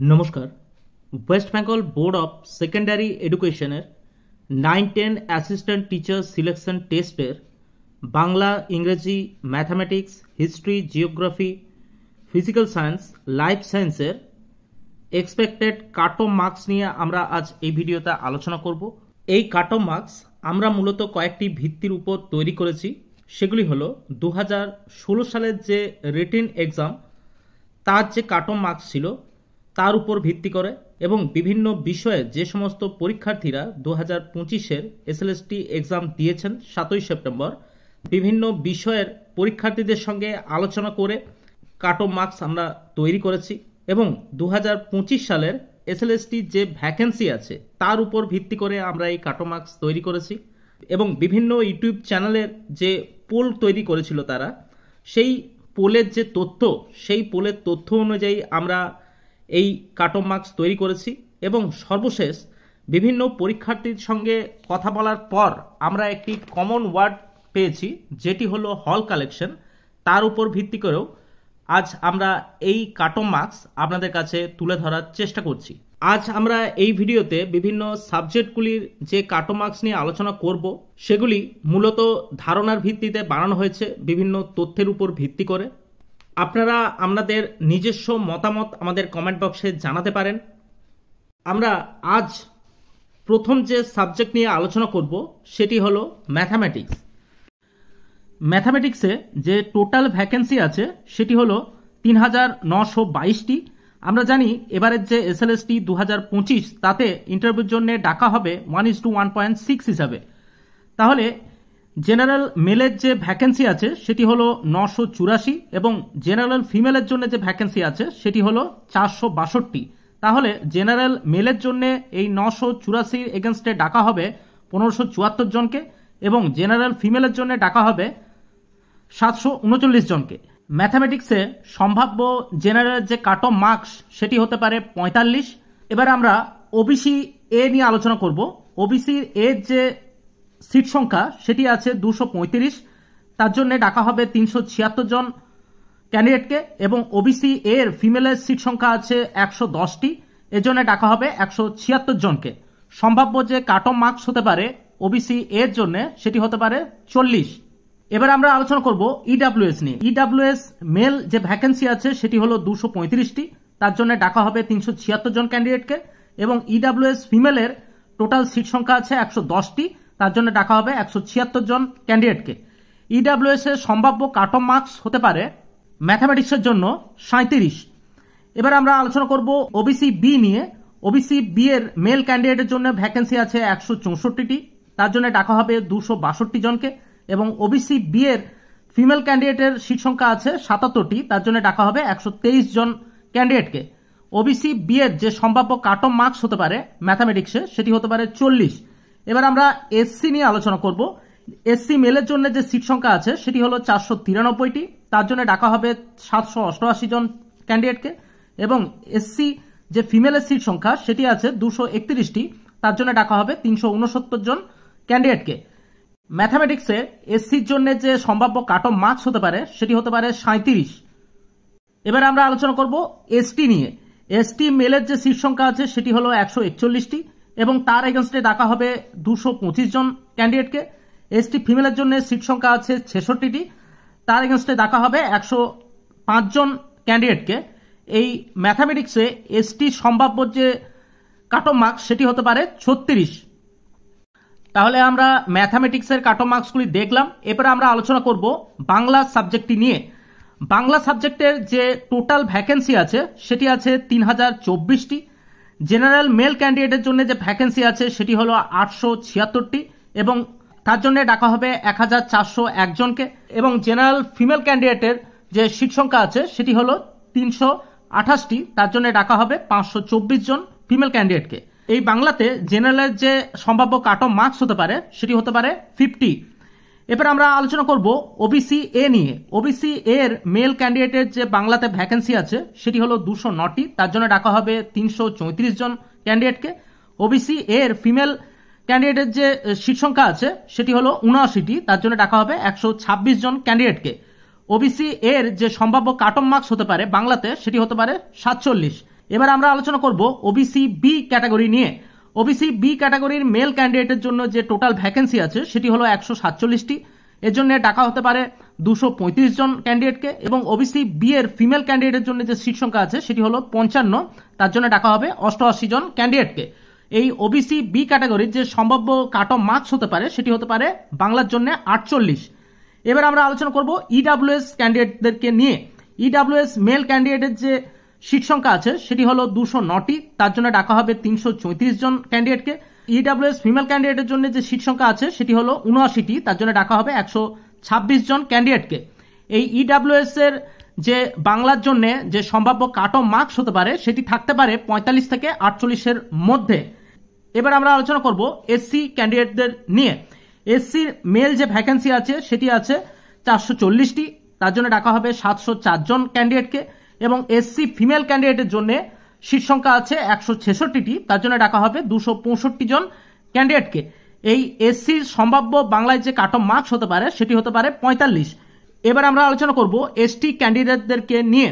নমস্কার। West Bengal board of secondary এডুকেশনের 9-10 assistant teacher selection টেস্টের বাংলা, ইংরেজি, mathematics, history, geography, physical science, life সায়েন্সের এক্সপেক্টেড কাট অফ মার্কস নিয়ে আমরা আজ এই ভিডিওতে আলোচনা করব। এই কাট অফ মার্কস আমরা মূলত কয়েকটি ভিত্তির উপর তৈরি করেছি। সেগুলি হলো 2016 সালের যে রিটেন এক্সাম তার যে কাট অফ মার্কস ছিল তার উপর ভিত্তি করে এবং বিভিন্ন বিষয়ে যে সমস্ত পরীক্ষার্থীরা 2025-এর এসএলএসটি এক্সাম দিয়েছেন 7ই সেপ্টেম্বর, বিভিন্ন বিষয়ের পরীক্ষার্থীদের সঙ্গে আলোচনা করে কাট অফ মার্কস আমরা তৈরি করেছি এবং 2025 সালের এসএলএসটি যে ভ্যাকেন্সি আছে তার উপর ভিত্তি করে আমরা এই কাট অফ মার্কস তৈরি করেছি এবং বিভিন্ন ইউটিউব চ্যানেলের যে পোল তৈরি করেছিল তারা, সেই পোলের যে তথ্য, সেই পোলের তথ্য অনুযায়ী আমরা এই কাট অফ মার্কস তৈরি করেছি এবং সর্বশেষ বিভিন্ন পরীক্ষার্থীর সঙ্গে কথা বলার পর আমরা একটি কমন ওয়ার্ড পেয়েছি, যেটি হলো হল কালেকশন। তার উপর ভিত্তি করেও আজ আমরা এই কাট অফ মার্কস আপনাদের কাছে তুলে ধরার চেষ্টা করছি। আজ আমরা এই ভিডিওতে বিভিন্ন সাবজেক্টগুলির যে কাট অফ মার্কস নিয়ে আলোচনা করব, সেগুলি মূলত ধারণার ভিত্তিতে বানানো হয়েছে বিভিন্ন তথ্যের উপর ভিত্তি করে। আপনারা আপনাদের নিজস্ব মতামত আমাদের কমেন্ট বক্সে জানাতে পারেন। আমরা আজ প্রথম যে সাবজেক্ট নিয়ে আলোচনা করব সেটি হলো ম্যাথামেটিক্স। ম্যাথামেটিক্সে যে টোটাল ভ্যাকেন্সি আছে সেটি হলো 3922টি। আমরা জানি এবারের যে এসএলএসটি 2025 তাতে ইন্টারভিউর জন্য ডাকা হবে 1:1.6 হিসাবে। তাহলে জেনারেল মেলের যে ভ্যাকেন্সি আছে সেটি হলো 984 এবং জেনারেল ফিমেলের জন্য যে ভ্যাকেন্সি আছে সেটি হলো 462। তাহলে জেনারেল মেলের জন্য এই 984 এগেনস্টে ডাকা হবে 1574 জনকে এবং জেনারেল ফিমেলের জন্য ডাকা হবে 739 জনকে। ম্যাথামেটিক্সে সম্ভাব্য জেনারেলের যে কাট অফ মার্কস সেটি হতে পারে 45। এবার আমরা ওবিসি এ নিয়ে আলোচনা করব। ওবিসি এর যে সিট সংখ্যা সেটি আছে 235, তার জন্য ডাকা হবে 376 জন ক্যান্ডিডেটকে এবং ওবিসি এর ফিমেলের সিট সংখ্যা আছে 110টি, এর জন্য ডাকা হবে 176 জনকে। সম্ভাব্য যে কাট অফ মার্কস হতে পারে ওবিসি এর জন্য সেটি হতে পারে 40। এবার আমরা আলোচনা করব ইডব্লিউএস নিয়ে। ইডব্লিউএস মেল যে ভ্যাকেন্সি আছে সেটি হলো 235টি, তার জন্য ডাকা হবে 376 জন ক্যান্ডিডেটকে এবং ইডব্লিউএস ফিমেলের টোটাল সিট সংখ্যা আছে 110টি, তার জন্য ডাকা হবে 176 জন ক্যান্ডিডেটকে। ইডব্লিউএস এর সম্ভাব্য কাট অফ মার্কস হতে পারে ম্যাথামেটিক্সের জন্য 37। এবার আমরা আলোচনা করব ওবিসি বি নিয়ে। ওবিসি বি এর মেল ক্যান্ডিডেটের জন্য ভ্যাকেন্সি আছে 164টি, তার জন্য ডাকা হবে 262 জনকে এবং ওবিসি বি এর ফিমেল ক্যান্ডিডেটের সিট সংখ্যা আছে 77টি, তার জন্য ডাকা হবে 123 জন ক্যান্ডিডেটকে। ওবিসি বি এর যে সম্ভাব্য কাট অফ মার্কস হতে পারে ম্যাথামেটিক্সে সেটি হতে পারে 40। এবার আমরা এসসি নিয়ে আলোচনা করব। এসসি মেলের জন্য যে সিট সংখ্যা আছে সেটি হলো 493টি, তার জন্য ডাকা হবে 788 জন ক্যান্ডিডেটকে এবং এসসি যে ফিমেলের সিট সংখ্যা সেটি আছে 231টি, তার জন্য ডাকা হবে 369 জন ক্যান্ডিডেটকে। ম্যাথামেটিক্সে এসসির জন্য যে সম্ভাব্য কাট অফ মার্কস হতে পারে সেটি হতে পারে 37। এবার আমরা আলোচনা করব এসটি নিয়ে। এসটি মেলের যে সিট সংখ্যা আছে সেটি হলো 141টি এবং তার এগেনস্টে ডাকা হবে 225 জন ক্যান্ডিডেটকে। এসটি ফিমেলের জন্য সিট সংখ্যা আছে 66টি, তার এগেনস্টে ডাকা হবে 105 জন ক্যান্ডিডেটকে। এই ম্যাথামেটিক্সে এসটি সম্ভাব্য যে কাট অফ মার্কস সেটি হতে পারে 36। তাহলে আমরা ম্যাথামেটিক্সের কাট অফ মার্কসগুলি দেখলাম। এরপরে আমরা আলোচনা করব বাংলা সাবজেক্টটি নিয়ে। বাংলা সাবজেক্টের যে টোটাল ভ্যাকেন্সি আছে সেটি আছে 3024টি। জেনারেল মেল ক্যান্ডিডেটের জন্য যে ভ্যাকেন্সি আছে সেটি হলো 876টি এবং তার জন্য ডাকা হবে 1401 জনকে এবং জেনারেল ফিমেল ক্যান্ডিডেটের যে সিট সংখ্যা আছে সেটি হলো 328টি, তার জন্য ডাকা হবে 524 জন ফিমেল ক্যান্ডিডেটকে। এই বাংলাতে জেনারেলের যে সম্ভাব্য কাট অফ মার্কস হতে পারে সেটি হতে পারে 50। এরপর আমরা আলোচনা করব ওবিসি এ নিয়ে। ওবিসি এর মেল ক্যান্ডিডেটের যে বাংলাতে ভ্যাকেন্সি আছে সেটি হলো 209টি, তার জন্য ডাকা হবে 334 জন ক্যান্ডিডেটকে। ওবিসি এর ফিমেল ক্যান্ডিডেটের যে সিট সংখ্যা আছে সেটি হলো 79টি, তার জন্য ডাকা হবে 126 জন ক্যান্ডিডেটকে। ওবিসি এর যে সম্ভাব্য কাট অফ মার্কস হতে পারে বাংলাতে সেটি হতে পারে 47। এবার আমরা আলোচনা করব ওবিসি বি ক্যাটাগরি নিয়ে। ওবিসি বি ক্যাটাগরির মেল ক্যান্ডিডেটের জন্য যে টোটাল ভ্যাকেন্সি আছে সেটি হলো 147টি। এর জন্য ডাকা হতে পারে 235 জন ক্যান্ডিডেটকে, এবং ওবিসি বি এর ফিমেল ক্যান্ডিডেটের জন্য যে সিট সংখ্যা আছে সেটি হলো 55, তার জন্য ডাকা হবে 88 জন ক্যান্ডিডেটকে। এই ওবিসি বি ক্যাটাগরির যে সম্ভাব্য কাট অফ মার্কস হতে পারে সেটি হতে পারে বাংলার জন্য 48। এবার আমরা আলোচনা করব ইডাব্লিউএস ক্যান্ডিডেটদেরকে নিয়ে। ইডাব্লিউএস মেল ক্যান্ডিডেটের যে সিট সংখ্যা আছে সেটি হলো 209টি, তার জন্য ডাকা হবে 334 জন ক্যান্ডিডেটকে। ইডাব্লিউএস ফিমেল ক্যান্ডিডেটের জন্য যে সিট সংখ্যা আছে সেটি হলো 79টি, তার জন্য ডাকা হবে 126 জন ক্যান্ডিডেটকে। এই ইডাব্লিউএস এর যে বাংলার জন্য যে সম্ভাব্য কাট অফ মার্কস হতে পারে সেটি থাকতে পারে 45 থেকে 48-এর মধ্যে। এবার আমরা আলোচনা করব এসসি ক্যান্ডিডেটদের নিয়ে। এসসি মেল যে ভ্যাকেন্সি আছে সেটি আছে 440টি, তার জন্য ডাকা হবে 704 জন ক্যান্ডিডেটকে, এবং এসসি ফিমেল ক্যান্ডিডেটের জন্য সিট সংখ্যা আছে 166টি, তার জন্য ডাকা হবে 265 জন ক্যান্ডিডেটকে। এই এসসির সম্ভাব্য বাংলায় যে কাট অফ মার্কস হতে পারে সেটি হতে পারে 45। এবার আমরা আলোচনা করব এসটি ক্যান্ডিডেটদেরকে নিয়ে।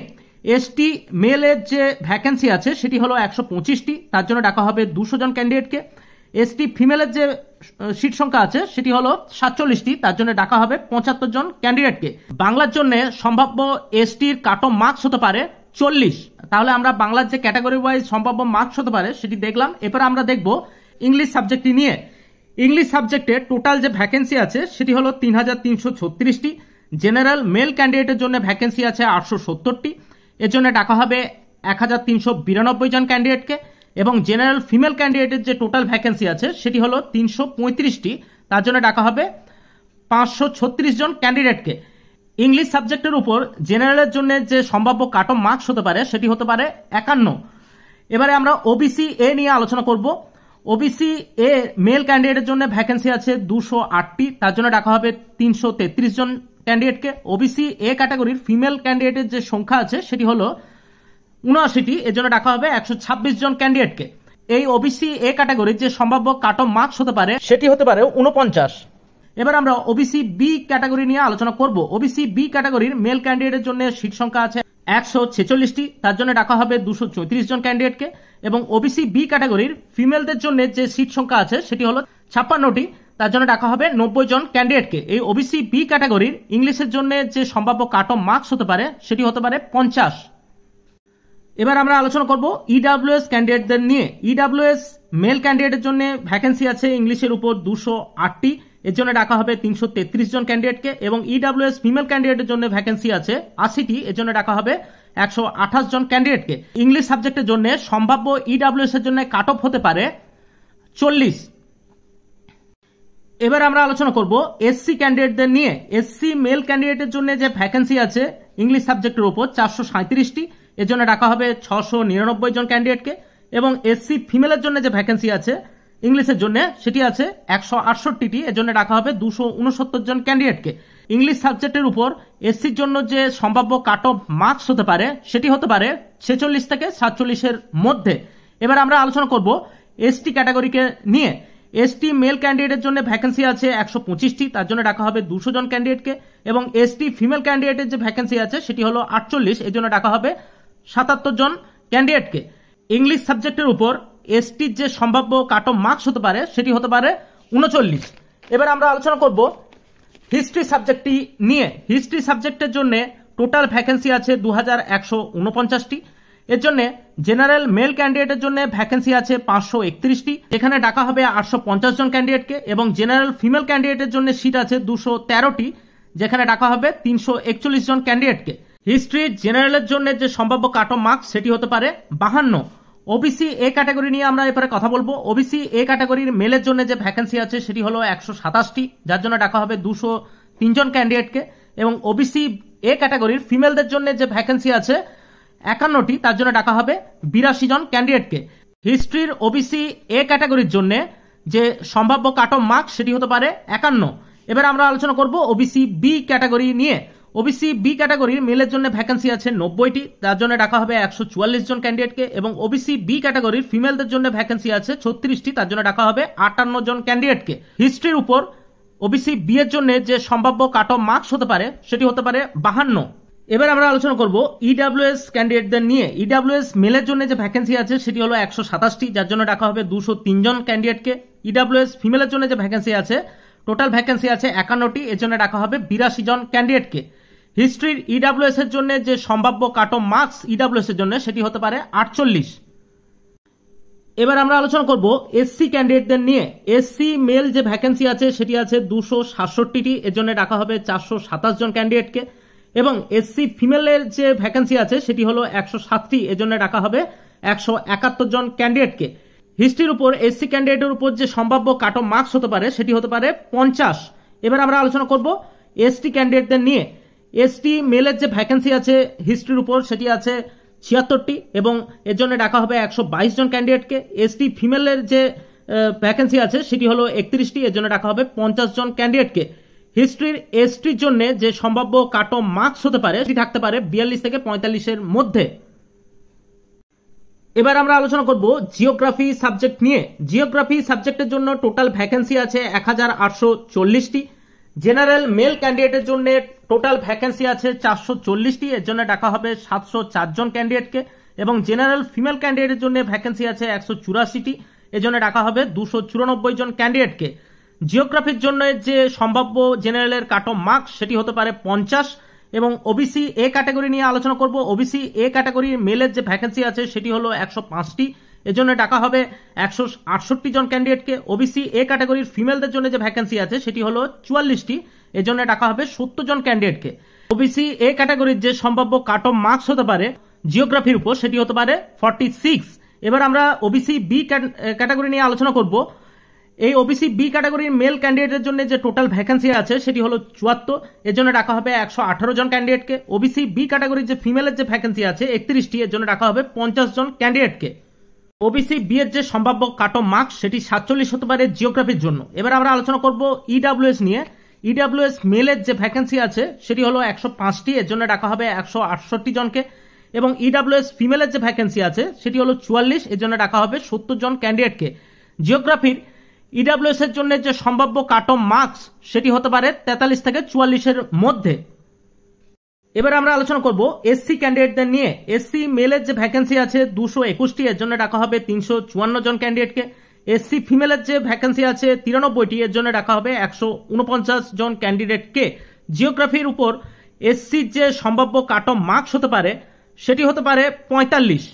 এসটি মেলের যে ভ্যাকেন্সি আছে সেটি হলো 125টি, তার জন্য ডাকা হবে 200 জন ক্যান্ডিডেটকে। এসটি ফিমেলের যে সিট সংখ্যা আছে সেটি হলো 47টি, তার জন্য ডাকা হবে 75 জন ক্যান্ডিডেটকে। বাংলার জন্য সম্ভাব্য এসটির কাট অফ মার্কস হতে পারে 40। তাহলে আমরা বাংলার যে ক্যাটাগরি ওয়াইজ সম্ভাব্য মার্কস হতে পারে সেটি দেখলাম। এবার আমরা দেখব ইংলিশ সাবজেক্টটি নিয়ে। ইংলিশ সাবজেক্টে টোটাল যে ভ্যাকেন্সি আছে সেটি হলো 3336টি। জেনারেল মেল ক্যান্ডিডেটের জন্য ভ্যাকেন্সি আছে 870টি, এর জন্য ডাকা হবে 1392 জন ক্যান্ডিডেটকে, এবং জেনারেল ফিমেল ক্যান্ডিডেটের যে টোটাল ভ্যাকেন্সি আছে সেটি হলো 335টি, তার জন্য ডাকা হবে 536 জন ক্যান্ডিডেটকে। ইংলিশ সাবজেক্টের উপর জেনারেলের জন্য যে সম্ভাব্য কাট অফ মার্কস হতে পারে সেটি হতে পারে 51। এবারে আমরা ওবিসি এ নিয়ে আলোচনা করব। ওবিসি এ মেল ক্যান্ডিডেটের জন্য ভ্যাকেন্সি আছে 208টি, তার জন্য ডাকা হবে 333 জন ক্যান্ডিডেটকে। ওবিসি এ ক্যাটাগরির ফিমেল ক্যান্ডিডেটের যে সংখ্যা আছে সেটি হলো 79টি, এর জন্য ডাকা হবে 126 জন ক্যান্ডিডেটকে। এই ওবিসি এ ক্যাটাগরির যে সম্ভাব্য কাট অফ মার্কস হতে পারে সেটি হতে পারে 49। এবার আমরা ওবিসি বি ক্যাটাগরি নিয়ে আলোচনা করব। ওবিসি বি ক্যাটাগরির মেল ক্যান্ডিডেটের জন্য সিট সংখ্যা আছে 146টি, তার জন্য ডাকা হবে 234 জন ক্যান্ডিডেটকে, এবং ওবিসি বি ক্যাটাগরির ফিমেলদের জন্য যে সিট সংখ্যা আছে সেটি হলো 56টি, তার জন্য ডাকা হবে 90 জন ক্যান্ডিডেটকে। এই ওবিসি বি ক্যাটাগরির ইংলিশের জন্য যে সম্ভাব্য কাট অফ মার্কস হতে পারে সেটি হতে পারে 50। এবার আমরা আলোচনা করব ইডাব্লিউএস ক্যান্ডিডেটদের নিয়ে। ইডাব্লিউএস মেল ক্যান্ডিডেটের জন্য ভ্যাকেন্সি আছে ইংলিশের উপর 208টি, এর জন্য ডাকা হবে 333 জন ক্যান্ডিডেটকে, এবং ইডাব্লিউএস ফিমেল ক্যান্ডিডেটের জন্য ভ্যাকেন্সি আছে 80টি, এর জন্য ডাকা হবে 128 জন ক্যান্ডিডেটকে। ইংলিশ সাবজেক্টের জন্য সম্ভাব্য ইডাব্লিউএস এর জন্য কাট অফ হতে পারে 40। এবার আমরা আলোচনা করব এসসি ক্যান্ডিডেটদের নিয়ে। এসসি মেল ক্যান্ডিডেটের জন্য যে ভ্যাকেন্সি আছে ইংলিশ সাবজেক্টের উপর 437টি, এর জন্য ডাকা হবে 699 জন ক্যান্ডিডেটকে, এবং এসসি ফিমেলের জন্য যে ভ্যাকেন্সি আছে ইংলিশের জন্য সেটি আছে 168টি, এর জন্য ডাকা হবে 269 জন ক্যান্ডিডেটকে। ইংলিশ সাবজেক্টের উপর এসসির জন্য যে সম্ভাব্য কাট অফ মার্কস হতে পারে সেটি হতে পারে 46 থেকে 47-এর মধ্যে। এবার আমরা আলোচনা করব এসটি ক্যাটাগরিকে নিয়ে। এসটি মেল ক্যান্ডিডেটের জন্য ভ্যাকেন্সি আছে 125টি, তার জন্য ডাকা হবে 200 জন ক্যান্ডিডেটকে, এবং এসটি ফিমেল ক্যান্ডিডেটের যে ভ্যাকেন্সি আছে সেটি হলো 48, এর জন্য ডাকা হবে 77 জন ক্যান্ডিডেটকে। ইংলিশ সাবজেক্টের উপর এসটির যে সম্ভাব্য কাট অফ মার্কস হতে পারে সেটি হতে পারে 39। এবার আমরা আলোচনা করব হিস্ট্রি সাবজেক্টটি নিয়ে। হিস্ট্রি সাবজেক্টের জন্য টোটাল ভ্যাকেন্সি আছে 2149টি। এর জন্য জেনারেল মেল ক্যান্ডিডেটের জন্য ভ্যাকেন্সি আছে 531টি, এখানে ডাকা হবে 850 জন ক্যান্ডিডেটকে, এবং জেনারেল ফিমেল ক্যান্ডিডেটের জন্য সিট আছে 213টি, যেখানে ডাকা হবে 341 জন ক্যান্ডিডেটকে। হিস্ট্রি জেনারেলের জন্য যে সম্ভাব্য কাট অফ মার্কস সেটি হতে পারে 52। ওবিসি এ ক্যাটাগরি নিয়ে আমরা এরপরে কথা বলবো। ওবিসি এ ক্যাটাগরির মেলের জন্য যে ভ্যাকেন্সি আছে সেটি হলো 127টি, যার জন্য ডাকা হবে 203 জন ক্যান্ডিডেটকে, এবং ওবিসি এ ক্যাটাগরির ফিমেলদের জন্য যে ভ্যাকেন্সি আছে 51টি, তার জন্য ডাকা হবে 82 জন ক্যান্ডিডেটকে। হিস্ট্রির ওবিসি এ ক্যাটাগরির জন্য যে সম্ভাব্য কাট অফ মার্কস সেটি হতে পারে 51। এবার আমরা আলোচনা করব ওবিসি বি ক্যাটাগরি নিয়ে। ওবিসি বি ক্যাটাগরির মেলের জন্য ভ্যাকেন্সি আছে 90টি, তার জন্য ডাকা হবে 144 জন ক্যান্ডিডেটকে, এবং ওবিসি বি ক্যাটাগরির ফিমেলদের জন্য ভ্যাকেন্সি আছে 36টি, তার জন্য ডাকা হবে 58 জন ক্যান্ডিডেটকে। হিস্ট্রির উপর ওবিসি বি এর জন্য যে সম্ভাব্য কাট অফ মার্কস হতে পারে সেটি হতে পারে 52। এবার আমরা আলোচনা করব ইডাব্লিউএস ক্যান্ডিডেটদের নিয়ে। ইডাব্লিউএস মেলের জন্য যে ভ্যাকেন্সি আছে সেটি হলো 127টি, যার জন্য ডাকা হবে 203 জন ক্যান্ডিডেটকে। ইডাব্লিউএস ফিমেলের জন্য যে ভ্যাকেন্সি আছে, টোটাল ভ্যাকেন্সি আছে 51টি, এর জন্য ডাকা হবে 82 জন ক্যান্ডিডেটকে। হিস্ট্রির ইডাব্লিউএস এর জন্য যে সম্ভাব্য কাট অফ মার্কস ইডাব্লিউএস এর জন্য সেটি হতে পারে 48। এবার আমরা আলোচনা করব এসসি ক্যান্ডিডেটদের নিয়ে। এসসি মেল যে ভ্যাকেন্সি আছে সেটি আছে 267টি, এর জন্য ডাকা হবে 427 জন ক্যান্ডিডেটকে। এবং এসসি ফিমেলের যে ভ্যাকেন্সি আছে সেটি হলো 107টি, এর জন্য ডাকা হবে 171 জন ক্যান্ডিডেটকে। হিস্ট্রির উপর এসসি ক্যান্ডিডেটের উপর যে সম্ভাব্য কাট অফ মার্কস হতে পারে সেটি হতে পারে 50। এবার আমরা আলোচনা করব এসটি ক্যান্ডিডেটদের নিয়ে। এসটি মেলের যে ভ্যাকেন্সি আছে হিস্ট্রির উপর সেটি আছে 76টি, এবং এর জন্য ডাকা হবে 122 জন ক্যান্ডিডেটকে। এসটি ফিমেলের যে ভ্যাকেন্সি আছে সেটি হলো 31টি, এর জন্য ডাকা হবে 50 জন ক্যান্ডিডেটকে। হিস্ট্রির এসটির জন্য যে সম্ভাব্য কাট অফ মার্কস হতে পারে সেটি থাকতে পারে 42 থেকে 45-এর মধ্যে। এবার আমরা আলোচনা করব জিওগ্রাফি সাবজেক্ট নিয়ে। জিওগ্রাফি সাবজেক্টের জন্য টোটাল ভ্যাকেন্সি আছে 1840টি। জেনারেল মেল ক্যান্ডিডেটের জন্য টোটাল ভ্যাকেন্সি আছে 440টি, এর জন্য ডাকা হবে 704 জন ক্যান্ডিডেটকে। এবং জেনারেল ফিমেল ক্যান্ডিডেটের জন্য ভ্যাকেন্সি আছে 184টি, এর জন্য ডাকা হবে 294 জন ক্যান্ডিডেটকে। জিওগ্রাফির জন্য যে সম্ভাব্য জেনারেলের কাট অফ মার্কস সেটি হতে পারে 50। এবং ওবিসি এ ক্যাটাগরি নিয়ে আলোচনা করব। ওবিসি এ ক্যাটাগরির মেলের যে ভ্যাকেন্সি আছে সেটি হলো 105টি, এর জন্য ডাকা হবে 168 জন ক্যান্ডিডেটকে। ওবিসি এ ক্যাটাগরির ফিমেলদের জন্য যে ভ্যাকেন্সি আছে সেটি হলো 44টি, এর জন্য ডাকা হবে 70 জন ক্যান্ডিডেটকে। ওবিসি এ ক্যাটাগরির যে সম্ভাব্য কাট অফ মার্কস হতে পারে জিওগ্রাফির উপর সেটি হতে পারে 46। এবার আমরা ওবিসি বি ক্যাটাগরি নিয়ে আলোচনা করব। এই ওবিসি বি ক্যাটাগরির মেল ক্যান্ডিডেটের জন্য যে টোটাল ভ্যাকেন্সি আছে সেটি হলো 74, এর জন্য ডাকা হবে 118 জন ক্যান্ডিডেটকে। ওবিসি বি ক্যাটাগরির যে ফিমেলের যে ভ্যাকেন্সি আছে 31টি, এর জন্য ডাকা হবে 50 জন ক্যান্ডিডেটকে। ওবিসি বি এর যে সম্ভাব্য কাট অফ মার্কস সেটি 47 হতে পারে জিওগ্রাফির জন্য। এবার আমরা আলোচনা করব ইডাব্লিউএস নিয়ে। ইডাব্লিউএস মেলের যে ভ্যাকেন্সি আছে সেটি হলো 105টি, এর জন্য ডাকা হবে 168 জনকে। এবং ইডাব্লিউএস ফিমেলের যে ভ্যাকেন্সি আছে সেটি হলো 44, এর জন্য ডাকা হবে 70 জন ক্যান্ডিডেটকে। জিওগ্রাফির ইডাব্লিউএস এর জন্য যে সম্ভাব্য কাট অফ মার্কস সেটি হতে পারে 43 থেকে 44-এর মধ্যে। এবার আমরা আলোচনা করব এসসি ক্যান্ডিডেটদের নিয়ে। এসসি মেলের যে ভ্যাকেন্সি আছে 221টি, এর জন্য ডাকা হবে 354 জন ক্যান্ডিডেটকে। এসসি ফিমেলের যে ভ্যাকেন্সি আছে 93টি, এর জন্য ডাকা হবে 149 জন ক্যান্ডিডেটকে। জিওগ্রাফির উপর এসসির যে সম্ভাব্য কাট অফ মার্কস হতে পারে সেটি হতে পারে 45।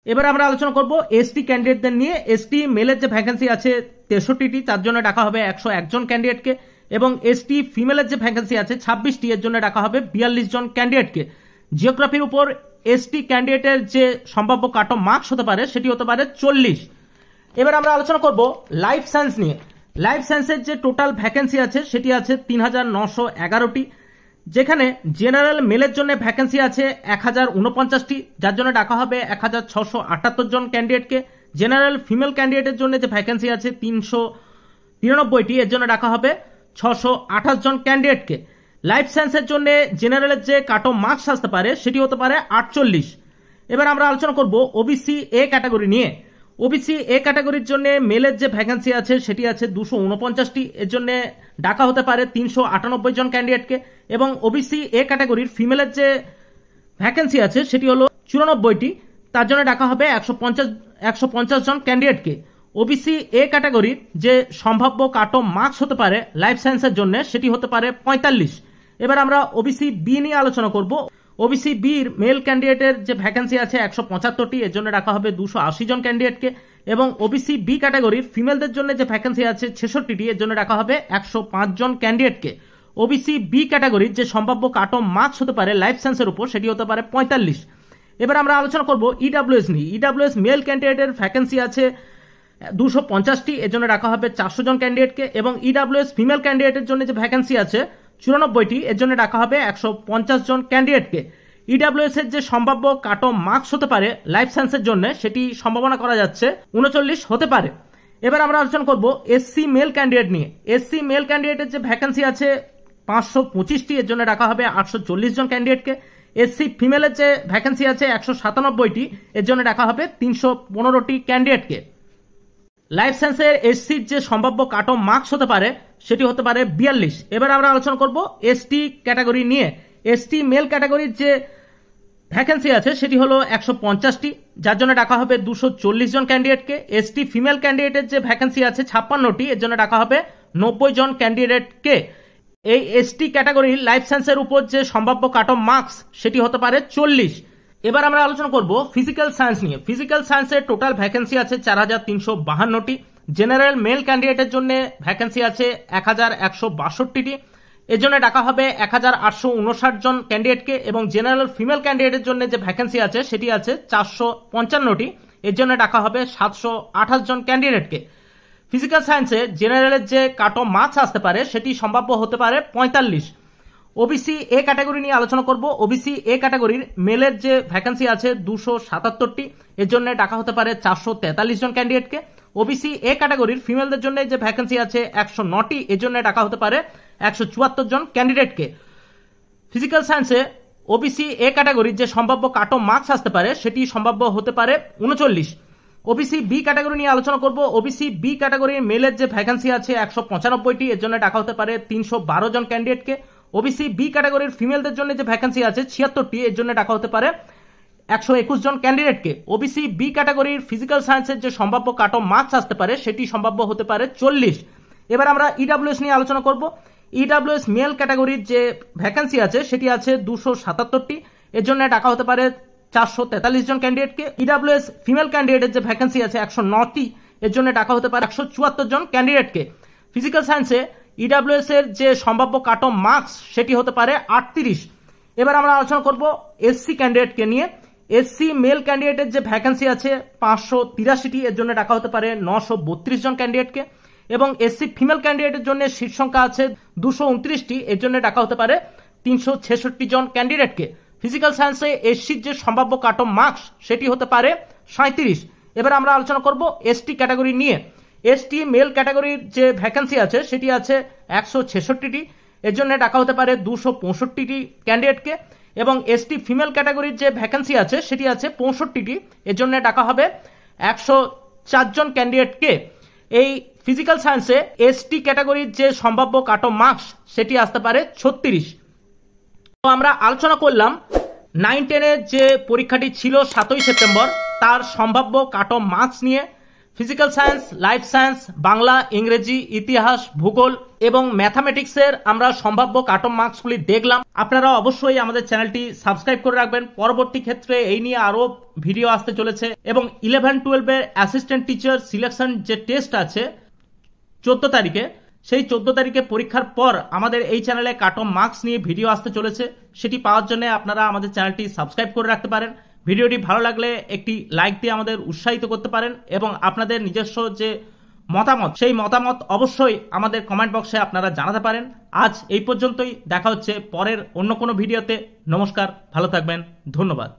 এবার আমরা আলোচনা করব এসটি ক্যান্ডিডেটদের নিয়ে। এসটি মেলের যে ভ্যাকেন্সি আছে 63টি, তার জন্য ডাকা হবে 101 জন ক্যান্ডিডেটকে। এবং এসটি ফিমেলের যে ভ্যাকেন্সি আছে 26টি, এর জন্য ডাকা হবে 42 জন ক্যান্ডিডেটকে। জিওগ্রাফির উপর এসটি ক্যান্ডিডেটের যে সম্ভাব্য কাট অফ মার্কস হতে পারে সেটি হতে পারে 40। এবার আমরা আলোচনা করব লাইফ সায়েন্স নিয়ে। লাইফ সায়েন্সের যে টোটাল ভ্যাকেন্সি আছে সেটি আছে 3911টি, যেখানে জেনারেল মেলের জন্য ভ্যাকেন্সি আছে 1049টি, যার জন্য ডাকা হবে 1678 জন ক্যান্ডিডেটকে। জেনারেল ফিমেল ক্যান্ডিডেটের জন্য যে ভ্যাকেন্সি আছে 393টি, এর জন্য ডাকা হবে 628 জন ক্যান্ডিডেটকে। লাইফ সায়েন্সের জন্য জেনারেলের যে কাট অফ মার্কস আসতে পারে সেটি হতে পারে 48। এবার আমরা আলোচনা করব ওবিসি এ ক্যাটাগরি নিয়ে। ওবিসি এ ক্যাটাগরির জন্য মেলের যে ভ্যাকেন্সি আছে সেটি আছে 249টি, এর জন্য ডাকা হতে পারে 398 জন ক্যান্ডিডেটকে। এবং ওবিসি এ ক্যাটাগরির ফিমেলের যে ভ্যাকেন্সি আছে সেটি হলো 94টি, তার জন্য ডাকা হবে 150 জন ক্যান্ডিডেটকে। ওবিসি এ ক্যাটাগরির যে সম্ভাব্য কাট অফ মার্কস হতে পারে লাইফ সায়েন্সের জন্য সেটি হতে পারে 45। এবার আমরা ওবিসি বি নিয়ে আলোচনা করব। ওবিসি বির মেল ক্যান্ডিডেটের যে ভ্যাকেন্সি আছে 175টি, এর জন্য ডাকা হবে 280 জন ক্যান্ডিডেটকে। এবং ওবিসি বি ক্যাটাগরির ফিমেলদের জন্য যে ভ্যাকেন্সি আছে 66টি, এর জন্য ডাকা হবে 105 জন ক্যান্ডিডেটকে। ওবিসি বি ক্যাটাগরির যে সম্ভাব্য কাট অফ মার্কস হতে পারে লাইফ সায়েন্সের উপর সেটি হতে পারে 45। এবার আমরা আলোচনা করব ইডাব্লিউএস নিয়ে। ইডাব্লিউএস মেল ক্যান্ডিডেটের ভ্যাকেন্সি আছে 250টি, এর জন্য রাখা হবে 400 জন ক্যান্ডিডেটকে। এবং ইডাব্লিউএস ফিমেল ক্যান্ডিডেটের জন্য যে ভ্যাকেন্সি আছে 94টি, এর জন্য রাখা হবে 150 জন ক্যান্ডিডেটকে। ইডাব্লিউএস এর যে সম্ভাব্য কাট অফ মার্কস হতে পারে লাইফ সায়েন্সের জন্য সেটি সম্ভাবনা করা যাচ্ছে 39 হতে পারে। এবার আমরা আলোচনা করব এসসি মেল ক্যান্ডিডেট নিয়ে। এসসি মেল ক্যান্ডিডেটের যে ভ্যাকেন্সি আছে 525টি, এর জন্য রাখা হবে 840 জন ক্যান্ডিডেটকে। এসসি ফিমেলের যে ভ্যাকেন্সি আছে 197টি, এর জন্য রাখা হবে 315টি ক্যান্ডিডেটকে। লাইফ সায়েন্সের এসসির যে সম্ভাব্য কাট অফ মার্কস হতে পারে সেটি হতে পারে 42। এবার আমরা আলোচনা করব এসটি ক্যাটাগরি নিয়ে। এসটি মেল ক্যাটাগরির যে ভ্যাকেন্সি আছে সেটি হলো 150টি, যার জন্য ডাকা হবে 240 জন ক্যান্ডিডেটকে। এসটি ফিমেল ক্যান্ডিডেটের যে ভ্যাকেন্সি আছে 56টি, এর জন্য ডাকা হবে 90 জন ক্যান্ডিডেটকে। এই এসটি ক্যাটাগরির লাইফ সায়েন্সের উপর যে সম্ভাব্য কাট অফ মার্কস সেটি হতে পারে 40। এবার আমরা আলোচনা করব ফিজিক্যাল সায়েন্স নিয়ে। ফিজিক্যাল সায়েন্সের টোটাল ভ্যাকেন্সি আছে 4352টি। জেনারেল মেল ক্যান্ডিডেটের জন্য ভ্যাকেন্সি আছে 1162টি, এর জন্য ডাকা হবে 1859 জন ক্যান্ডিডেটকে। এবং জেনারেল ফিমেল ক্যান্ডিডেটের জন্য যে ভ্যাকেন্সি আছে সেটি আছে 455টি, এর জন্য ডাকা হবে 728 জন ক্যান্ডিডেটকে। ফিজিক্যাল সায়েন্সে জেনারেলের যে কাট অফ মার্কস আসতে পারে সেটি সম্ভাব্য হতে পারে 45। ওবিসি এ ক্যাটাগরি নিয়ে আলোচনা করব। ওবিসি এ ক্যাটাগরির মেলের যে ভ্যাকেন্সি আছে 277টি, এর জন্য ডাকা হতে পারে 443 জন ক্যান্ডিডেটকে। ওবিসি এ ক্যাটাগরির ফিমেলদের জন্য যে ভ্যাকেন্সি আছে 109টি, এর জন্য ডাকা হতে পারে 174 জন ক্যান্ডিডেটকে। ফিজিক্যাল সায়েন্সে ওবিসি এ ক্যাটাগরির যে সম্ভাব্য কাট অফ মার্কস আসতে পারে সেটি সম্ভাব্য হতে পারে 39। ওবিসি বি ক্যাটাগরি নিয়ে আলোচনা করব। ওবিসি বি ক্যাটাগরির মেলের যে ভ্যাকেন্সি আছে 195টি, এর জন্য ডাকা হতে পারে 312 জন ক্যান্ডিডেটকে। ওবিসি বি ক্যাটাগরির ফিমেলদের জন্য যে ভ্যাকেন্সি আছে 76টি, এর জন্য ডাকা হতে পারে 121 জন ক্যান্ডিডেটকে। ওবিসি বি ক্যাটাগরির ফিজিক্যাল সায়েন্সের যে সম্ভাব্য কাট অফ মার্কস আসতে পারে সেটি সম্ভাব্য হতে পারে 40। এবার আমরা ইডাব্লিউএস নিয়ে আলোচনা করব। ইডাব্লিউএস মেল ক্যাটাগরির যে ভ্যাকেন্সি আছে সেটি আছে 277টি, এর জন্য ডাকা হতে পারে 443 জন ক্যান্ডিডেটকে। ইডাব্লিউএস ফিমেল ক্যান্ডিডেটের যে ভ্যাকেন্সি আছে 109টি, এর জন্য ডাকা হতে পারে 174 জন ক্যান্ডিডেটকে। ফিজিক্যাল সায়েন্সে ইডাব্লিউএস এর যে সম্ভাব্য কাট অফ মার্কস সেটি হতে পারে 38। এবার আমরা আলোচনা করব এসসি ক্যান্ডিডেটকে নিয়ে। এসসি মেল ক্যান্ডিডেটের যে ভ্যাকেন্সি আছে 583টি, এর জন্য ডাকা হতে পারে 932 জন ক্যান্ডিডেটকে। এবং এসসি ফিমেল ক্যান্ডিডেটের জন্য সিট সংখ্যা আছে 229টি, এর জন্য ডাকা হতে পারে 366 জন ক্যান্ডিডেটকে। ফিজিক্যাল সায়েন্সে এসসির যে সম্ভাব্য কাট অফ মার্কস সেটি হতে পারে 37। এবার আমরা আলোচনা করব এসটি ক্যাটাগরি নিয়ে। এসটি মেল ক্যাটাগরির যে ভ্যাকেন্সি আছে সেটি আছে 166টি, এর জন্য ডাকা হতে পারে 265টি ক্যান্ডিডেটকে। এবং এসটি ফিমেল ক্যাটাগরির যে ভ্যাকেন্সি আছে সেটি আছে 65টি, এর জন্য ডাকা হবে 104 জন ক্যান্ডিডেটকে। এই ফিজিক্যাল সায়েন্সে এসটি ক্যাটাগরির যে সম্ভাব্য কাট অফ মার্কস সেটি আসতে পারে 36। তো আমরা আলোচনা করলাম 9-10-এর যে পরীক্ষাটি ছিল 7ই সেপ্টেম্বর তার সম্ভাব্য কাট অফ মার্কস নিয়ে। Physical science, life science, Bangla, ইংরেজি, ইতিহাস, ভূগোল এবং ম্যাথামেটিক্সের আমরা সম্ভাব্য কাট অফ মার্কসগুলি দেখলাম। আপনারা অবশ্যই আমাদের চ্যানেলটি সাবস্ক্রাইব করে রাখবেন। পরবর্তী ক্ষেত্রে এই নিয়ে আরো ভিডিও আসতে চলেছে। এবং 11-12-এর অ্যাসিস্ট্যান্ট টিচার সিলেকশন যে টেস্ট আছে 14 তারিখে, সেই 14 তারিখে পরীক্ষার পর আমাদের এই চ্যানেলে কাট অফ মার্কস নিয়ে ভিডিও আসতে চলেছে। সেটি পাওয়ার জন্য আপনারা আমাদের চ্যানেলটি সাবস্ক্রাইব করে রাখতে পারেন। ভিডিওটি ভালো লাগলে একটি লাইক দিয়ে আমাদের উৎসাহিত করতে পারেন এবং আপনাদের নিজস্ব যে মতামত সেই মতামত অবশ্যই আমাদের কমেন্ট বক্সে আপনারা জানাতে পারেন। আজ এই পর্যন্তই, দেখা হচ্ছে পরের অন্য কোনো ভিডিওতে। নমস্কার, ভালো থাকবেন, ধন্যবাদ।